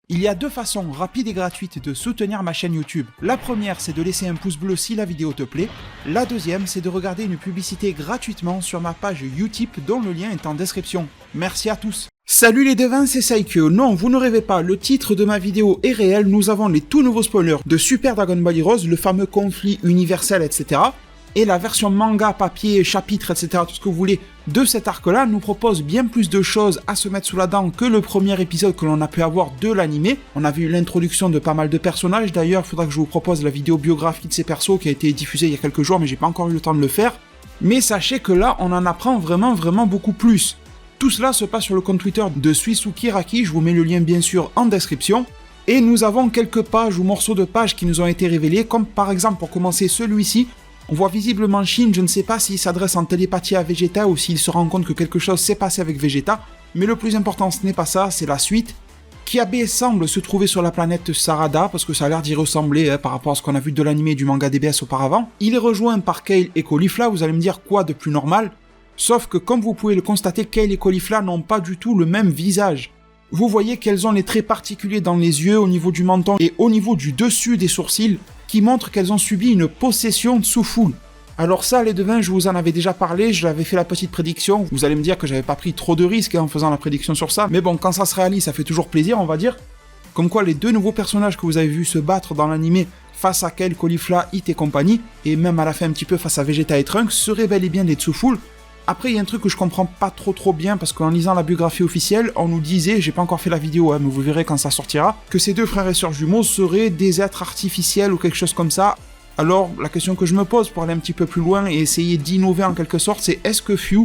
Il y a deux façons rapides et gratuites de soutenir ma chaîne YouTube. La première, c'est de laisser un pouce bleu si la vidéo te plaît. La deuxième, c'est de regarder une publicité gratuitement sur ma page Utip dont le lien est en description. Merci à tous. Salut les devins, c'est Saikyo. Non, vous ne rêvez pas, le titre de ma vidéo est réel, nous avons les tout nouveaux spoilers de Super Dragon Ball Heroes, le fameux conflit universel, etc. Et la version manga, papier, chapitre, etc., tout ce que vous voulez, de cet arc-là nous propose bien plus de choses à se mettre sous la dent que le premier épisode que l'on a pu avoir de l'animé. On a vu l'introduction de pas mal de personnages, d'ailleurs, il faudra que je vous propose la vidéo biographie de ces persos qui a été diffusée il y a quelques jours, mais j'ai pas encore eu le temps de le faire. Mais sachez que là, on en apprend vraiment beaucoup plus. Tout cela se passe sur le compte Twitter de Suisuke Raki, je vous mets le lien bien sûr en description. Et nous avons quelques pages ou morceaux de pages qui nous ont été révélés, comme par exemple pour commencer celui-ci. On voit visiblement Shin, je ne sais pas s'il s'adresse en télépathie à Vegeta ou s'il se rend compte que quelque chose s'est passé avec Vegeta, mais le plus important ce n'est pas ça, c'est la suite. Kiabe semble se trouver sur la planète Sarada, parce que ça a l'air d'y ressembler par rapport à ce qu'on a vu de l'anime et du manga DBS auparavant. Il est rejoint par Kale et Caulifla, vous allez me dire quoi de plus normal? Sauf que comme vous pouvez le constater, Kale et Caulifla n'ont pas du tout le même visage. Vous voyez qu'elles ont les traits particuliers dans les yeux, au niveau du menton et au niveau du dessus des sourcils, qui montrent qu'elles ont subi une possession de Tsufull. Alors ça, les devins, je vous en avais déjà parlé, je l'avais fait la petite prédiction, vous allez me dire que j'avais pas pris trop de risques en faisant la prédiction sur ça, mais bon, quand ça se réalise, ça fait toujours plaisir, on va dire. Comme quoi, les deux nouveaux personnages que vous avez vus se battre dans l'animé face à Kale, Caulifla, Hit et compagnie, et même à la fin un petit peu face à Vegeta et Trunks, seraient bel et bien des Tsufull. Après, il y a un truc que je comprends pas trop bien, parce qu'en lisant la biographie officielle, on nous disait, j'ai pas encore fait la vidéo, mais vous verrez quand ça sortira, que ces deux frères et sœurs jumeaux seraient des êtres artificiels ou quelque chose comme ça. Alors, la question que je me pose pour aller un petit peu plus loin et essayer d'innover en quelque sorte, c'est est-ce que Fu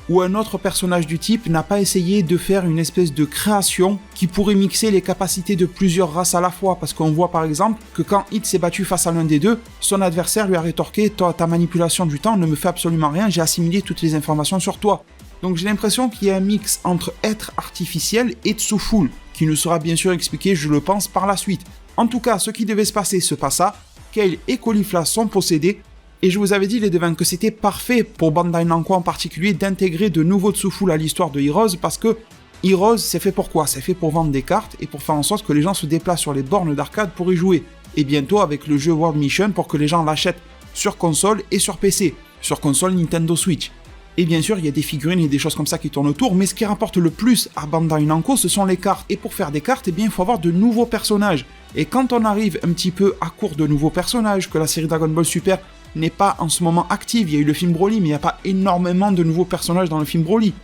ou un autre personnage du type n'a pas essayé de faire une espèce de création qui pourrait mixer les capacités de plusieurs races à la fois, parce qu'on voit par exemple que quand Hit s'est battu face à l'un des deux, son adversaire lui a rétorqué « Toi, ta manipulation du temps ne me fait absolument rien, j'ai assimilé toutes les informations sur toi ». Donc j'ai l'impression qu'il y a un mix entre être artificiel et Tsufull, qui nous sera bien sûr expliqué, je le pense, par la suite. En tout cas, ce qui devait se passa, Kale et Caulifla sont possédés, et je vous avais dit les devins que c'était parfait pour Bandai Namco en particulier d'intégrer de nouveaux Tsufull à l'histoire de Heroes, parce que Heroes c'est fait pour quoi? C'est fait pour vendre des cartes et pour faire en sorte que les gens se déplacent sur les bornes d'arcade pour y jouer. Et bientôt avec le jeu World Mission pour que les gens l'achètent sur console et sur PC, sur console Nintendo Switch. Et bien sûr il y a des figurines et des choses comme ça qui tournent autour, mais ce qui rapporte le plus à Bandai Namco ce sont les cartes. Et pour faire des cartes, eh bien il faut avoir de nouveaux personnages. Et quand on arrive un petit peu à court de nouveaux personnages, que la série Dragon Ball Super n'est pas en ce moment active, il y a eu le film Broly, mais il n'y a pas énormément de nouveaux personnages dans le film Broly.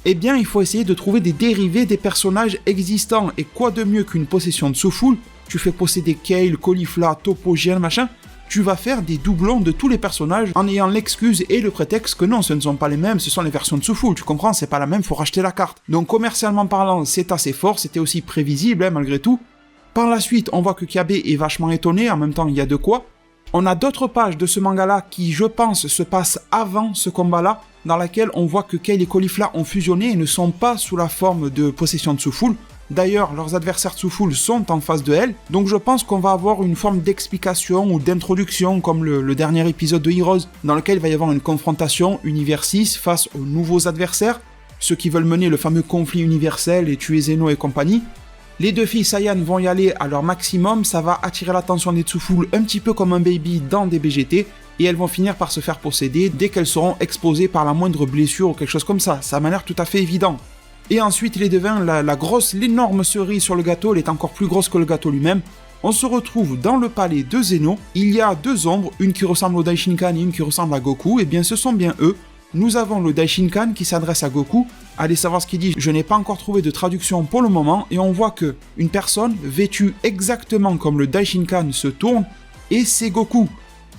Eh bien, il faut essayer de trouver des dérivés des personnages existants, et quoi de mieux qu'une possession de Tsufull? Tu fais posséder Kale, Caulifla, Toppo, Jian, machin, tu vas faire des doublons de tous les personnages en ayant l'excuse et le prétexte que non, ce ne sont pas les mêmes, ce sont les versions de Tsufull, tu comprends, c'est pas la même, faut racheter la carte. Donc commercialement parlant, c'est assez fort, c'était aussi prévisible, malgré tout. Par la suite, on voit que Kiabe est vachement étonné, en même temps il y a de quoi. On a d'autres pages de ce manga-là qui, je pense, se passent avant ce combat-là, dans laquelle on voit que Kale et Caulifla ont fusionné et ne sont pas sous la forme de possession de Tsufull. D'ailleurs, leurs adversaires Tsufull sont en face de elle, donc je pense qu'on va avoir une forme d'explication ou d'introduction, comme le dernier épisode de Heroes, dans lequel il va y avoir une confrontation Univers 6 face aux nouveaux adversaires, ceux qui veulent mener le fameux conflit universel et tuer Zeno et compagnie. Les deux filles Saiyan vont y aller à leur maximum, ça va attirer l'attention des Tsufull un petit peu comme un baby dans des BGT, et elles vont finir par se faire posséder dès qu'elles seront exposées par la moindre blessure ou quelque chose comme ça, ça m'a l'air tout à fait évident. Et ensuite les devins, l'énorme cerise sur le gâteau, elle est encore plus grosse que le gâteau lui-même, on se retrouve dans le palais de Zeno, il y a deux ombres, une qui ressemble au Daishinkan et une qui ressemble à Goku, et bien ce sont bien eux. Nous avons le Daishinkan qui s'adresse à Goku, allez savoir ce qu'il dit, je n'ai pas encore trouvé de traduction pour le moment, et on voit que une personne vêtue exactement comme le Daishinkan se tourne, et c'est Goku.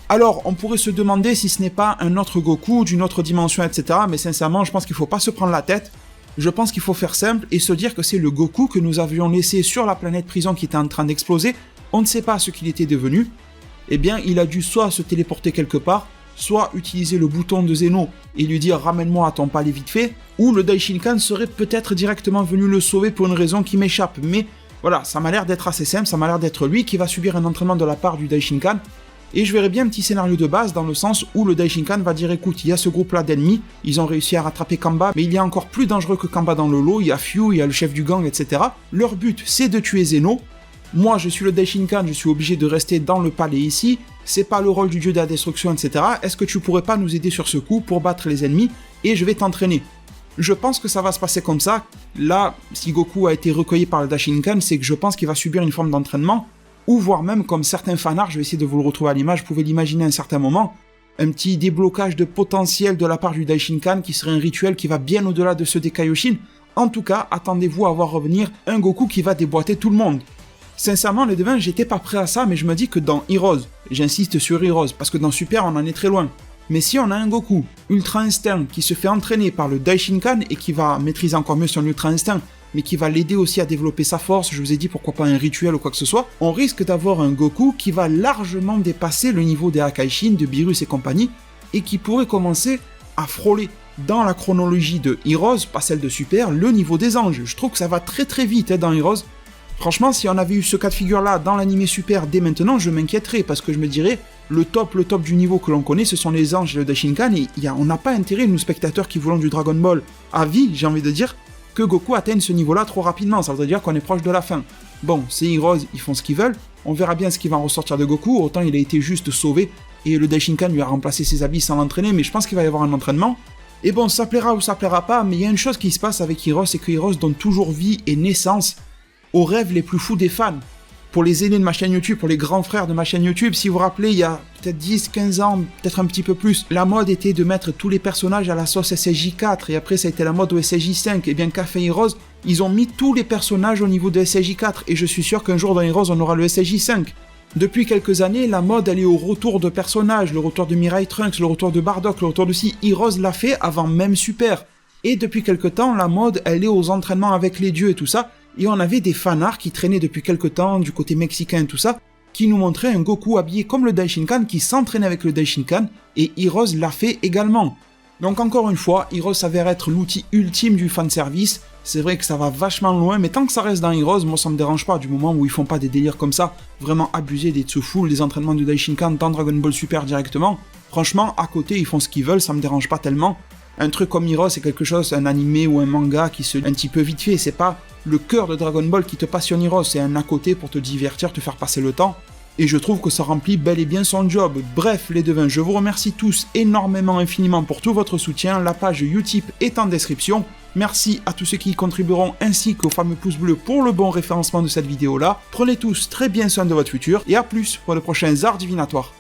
Alors, on pourrait se demander si ce n'est pas un autre Goku, d'une autre dimension, etc., mais sincèrement, je pense qu'il ne faut pas se prendre la tête, je pense qu'il faut faire simple et se dire que c'est le Goku que nous avions laissé sur la planète prison qui était en train d'exploser, on ne sait pas ce qu'il était devenu, eh bien, il a dû soit se téléporter quelque part, soit utiliser le bouton de Zeno et lui dire « ramène-moi à ton palais vite fait », ou le Daishinkan serait peut-être directement venu le sauver pour une raison qui m'échappe, mais voilà, ça m'a l'air d'être assez simple, ça m'a l'air d'être lui qui va subir un entraînement de la part du Daishinkan, Et je verrais bien un petit scénario de base dans le sens où le Daishinkan va dire écoute, il y a ce groupe-là d'ennemis, ils ont réussi à rattraper Kamba, mais il y a encore plus dangereux que Kamba dans le lot, il y a Fyu, il y a le chef du gang, etc. Leur but, c'est de tuer Zeno. Moi, je suis le Daishinkan, je suis obligé de rester dans le palais ici, c'est pas le rôle du dieu de la destruction, etc. Est-ce que tu pourrais pas nous aider sur ce coup pour battre les ennemis et je vais t'entraîner. Je pense que ça va se passer comme ça. Là, si Goku a été recueilli par le Daishinkan, c'est que je pense qu'il va subir une forme d'entraînement, ou voire même comme certains fanarts, je vais essayer de vous le retrouver à l'image, vous pouvez l'imaginer à un certain moment, un petit déblocage de potentiel de la part du Daishinkan qui serait un rituel qui va bien au-delà de ceux des Kaioshin. En tout cas, attendez-vous à voir revenir un Goku qui va déboîter tout le monde. Sincèrement, les devins, j'étais pas prêt à ça, mais je me dis que dans Heroes, j'insiste sur Heroes, parce que dans Super, on en est très loin. Mais si on a un Goku Ultra Instinct qui se fait entraîner par le Daishinkan et qui va maîtriser encore mieux son Ultra Instinct, mais qui va l'aider aussi à développer sa force, je vous ai dit pourquoi pas un rituel ou quoi que ce soit, on risque d'avoir un Goku qui va largement dépasser le niveau des Akaishin, de Beerus et compagnie, et qui pourrait commencer à frôler dans la chronologie de Heroes, pas celle de Super, le niveau des anges. Je trouve que ça va très très vite dans Heroes. Franchement, si on avait eu ce cas de figure-là dans l'anime Super dès maintenant, je m'inquiéterais, parce que je me dirais, le top du niveau que l'on connaît, ce sont les anges et le Daishinkan, et on n'a pas intérêt, nous spectateurs qui voulons du Dragon Ball à vie, j'ai envie de dire, que Goku atteigne ce niveau-là trop rapidement, ça veut dire qu'on est proche de la fin. Bon, c'est Heroes, ils font ce qu'ils veulent, on verra bien ce qui va en ressortir de Goku, autant il a été juste sauvé, et le Daishinkan lui a remplacé ses habits sans l'entraîner, mais je pense qu'il va y avoir un entraînement. Et bon, ça plaira ou ça plaira pas, mais il y a une chose qui se passe avec Heroes, c'est que Heroes donne toujours vie et naissance aux rêves les plus fous des fans. Pour les aînés de ma chaîne YouTube, pour les grands frères de ma chaîne YouTube, si vous vous rappelez, il y a peut-être 10-15 ans, peut-être un petit peu plus, la mode était de mettre tous les personnages à la sauce SSJ4, et après ça a été la mode au SSJ5, et bien qu'a fait Heroes, ils ont mis tous les personnages au niveau de SSJ4, et je suis sûr qu'un jour dans Heroes, on aura le SSJ5. Depuis quelques années, la mode elle est au retour de personnages, le retour de Mirai Trunks, le retour de Bardock, le retour de si Heroes l'a fait avant même Super. Et depuis quelques temps, la mode elle est aux entraînements avec les dieux et tout ça, et on avait des fanarts qui traînaient depuis quelques temps du côté mexicain et tout ça, qui nous montraient un Goku habillé comme le Daishinkan qui s'entraînait avec le Daishinkan, et Heroes l'a fait également. Donc encore une fois, Heroes s'avère être l'outil ultime du fanservice. C'est vrai que ça va vachement loin, mais tant que ça reste dans Heroes, moi ça me dérange pas, du moment où ils font pas des délires comme ça, vraiment abusés des Tsufu, des entraînements de Daishinkan dans Dragon Ball Super directement. Franchement, à côté, ils font ce qu'ils veulent, ça me dérange pas tellement. Un truc comme Heroes, c'est quelque chose, un animé ou un manga qui se un petit peu vite fait, c'est pas le cœur de Dragon Ball qui te passionne Heroes, c'est un à côté pour te divertir, te faire passer le temps. Et je trouve que ça remplit bel et bien son job. Bref, les devins, je vous remercie tous énormément, infiniment pour tout votre soutien. La page Utip est en description. Merci à tous ceux qui y contribueront, ainsi qu'au fameux pouce bleu pour le bon référencement de cette vidéo-là. Prenez tous très bien soin de votre futur, et à plus pour les prochains arts divinatoires.